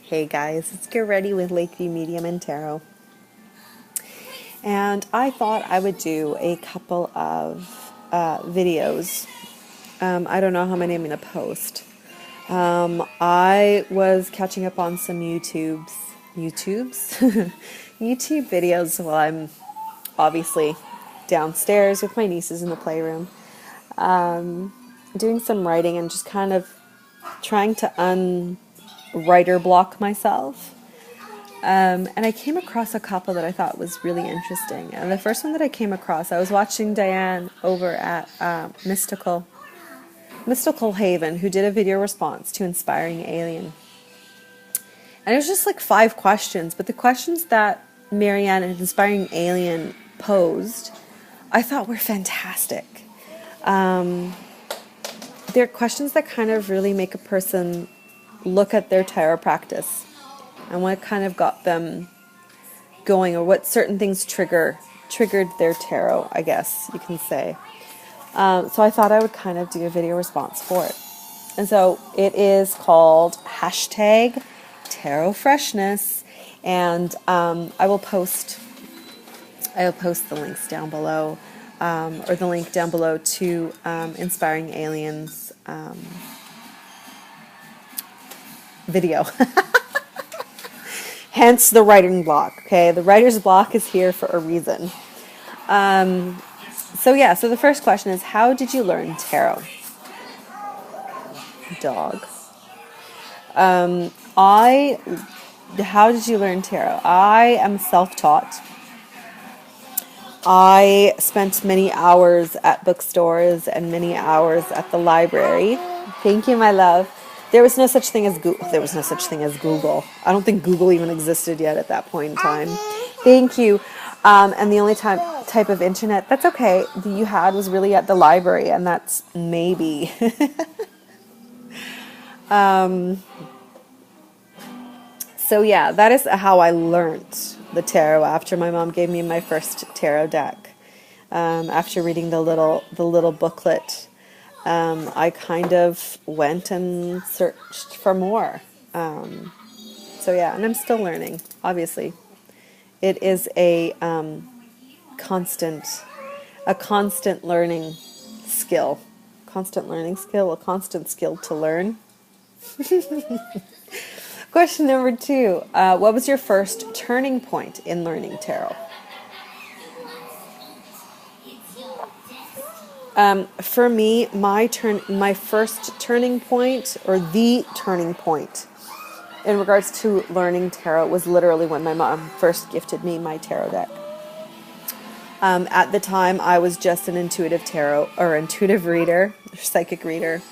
Hey guys, it's Get Ready with Lakeview Medium and Tarot. And I thought I would do a couple of videos. I don't know how many I'm going to post. I was catching up on some YouTubes? YouTube videos while I'm obviously downstairs with my nieces in the playroom. Doing some writing and just kind of trying to writer block myself. And I came across a couple that I thought was really interesting. And the first one that I came across, I was watching Diane over at Mystical Haven, who did a video response to Inspiring Alien. And it was just like 5 questions, but the questions that Marianne and Inspiring Alien posed, I thought were fantastic. They're questions that kind of really make a person look at their tarot practice and what kind of got them going, or what certain things triggered their tarot, I guess you can say. So I thought I would kind of do a video response for it. And so it is called #tarotfreshness, and I will post the links down below, or the link down below to Inspiring Aliens video. Hence the writing block, okay? The writer's block is here for a reason. So the first question is, how did you learn tarot? Dog. How did you learn tarot? I am self-taught. I spent many hours at bookstores and many hours at the library. Thank you, my love. There was no such thing as Google. I don't think Google even existed yet at that point in time. Thank you. And the only type of internet, that's okay, that you had was really at the library, and that's maybe. So yeah, that is how I learned the tarot, after my mom gave me my first tarot deck. After reading the little booklet, I kind of went and searched for more. And I'm still learning, obviously. It is a constant learning skill. A constant skill to learn. Question number 2. What was your first turning point in learning tarot? For me, my first turning point, or the turning point in regards to learning tarot, was literally when my mom first gifted me my tarot deck. At the time, I was just an intuitive reader, or psychic reader.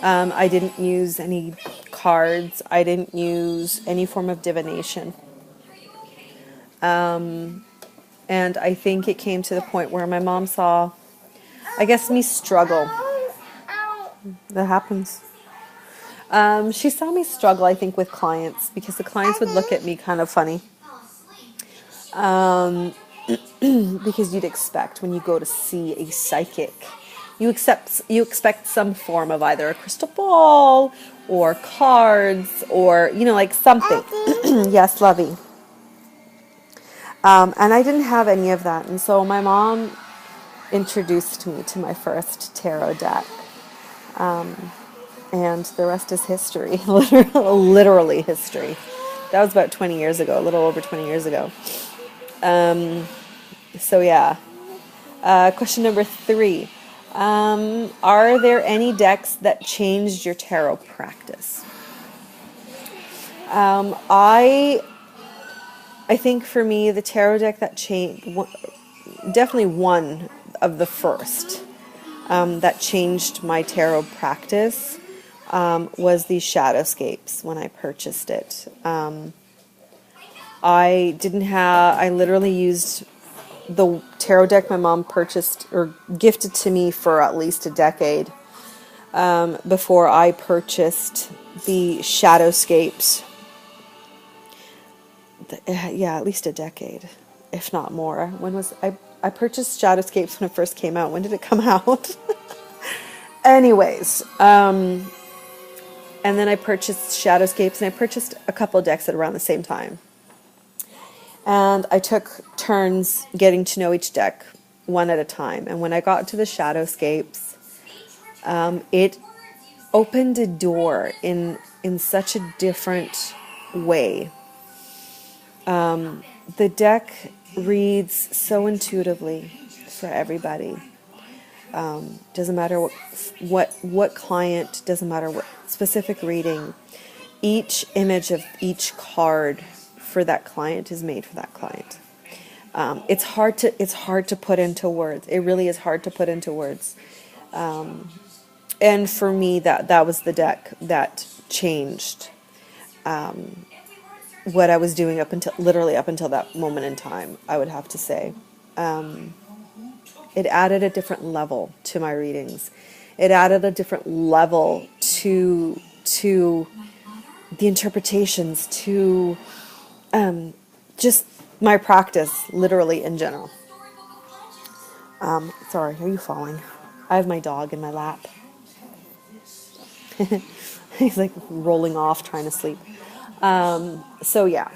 I didn't use any cards. I didn't use any form of divination. And I think it came to the point where my mom saw, I guess, me struggle. That happens. She saw me struggle, I think, with clients, because the clients would look at me kind of funny. Because you'd expect, when you go to see a psychic, you expect some form of either a crystal ball or cards, or like something. Yes, lovey. And I didn't have any of that, and so my mom introduced me to my first tarot deck, and the rest is history. Literally history. That was about 20 years ago, a little over 20 years ago. Question number 3. Are there any decks that changed your tarot practice? I think for me, the tarot deck that changed, definitely one of the first that changed my tarot practice, was the Shadowscapes when I purchased it. I literally used the tarot deck my mom purchased or gifted to me for at least a decade before I purchased the Shadowscapes. At least a decade, if not more. When was I purchased Shadowscapes when it first came out? When did it come out? Anyways, And then I purchased Shadowscapes, and I purchased a couple of decks at around the same time. And I took turns getting to know each deck one at a time. And when I got to the Shadowscapes, it opened a door in such a different way. The deck reads so intuitively for everybody. Doesn't matter what client, doesn't matter what specific reading. Each image of each card for that client is made for that client. It's hard to put into words. It really is hard to put into words. And for me, that was the deck that changed what I was doing literally up until that moment in time, I would have to say. It added a different level to my readings. It added a different level to the interpretations, to just my practice, literally in general. Sorry, are you falling? I have my dog in my lap. He's like rolling off, trying to sleep. So yeah.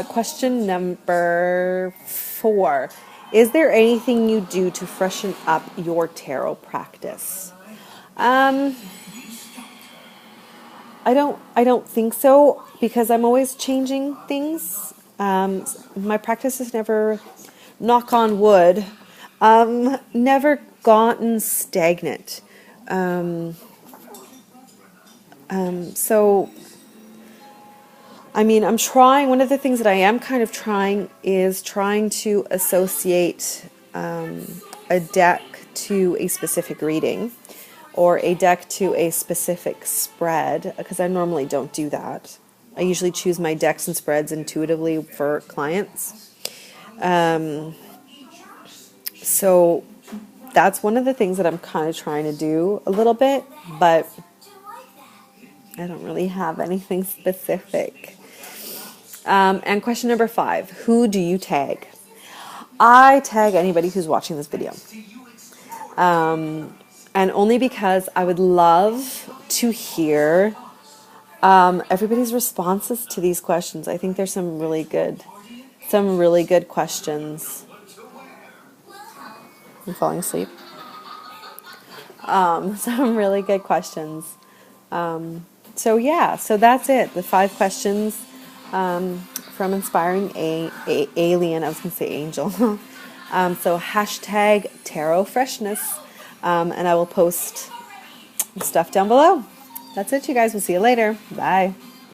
Question number 4. Is there anything you do to freshen up your tarot practice? I don't think so, because I'm always changing things. My practice has never, knock on wood, never gotten stagnant. So, I mean, I'm trying, one of the things that I am kind of trying is trying to associate a deck to a specific reading, or a deck to a specific spread, because I normally don't do that. I usually choose my decks and spreads intuitively for clients. So that's one of the things that I'm kind of trying to do a little bit, but I don't really have anything specific. And question number 5, who do you tag? I tag anybody who's watching this video. And only because I would love to hear everybody's responses to these questions. I think there's some really good questions. I'm falling asleep. Some really good questions. So yeah, so that's it. The 5 questions from Inspiring Alien. I was going to say Angel. So hashtag tarotfreshness. And I will post stuff down below. That's it, you guys. We'll see you later. Bye.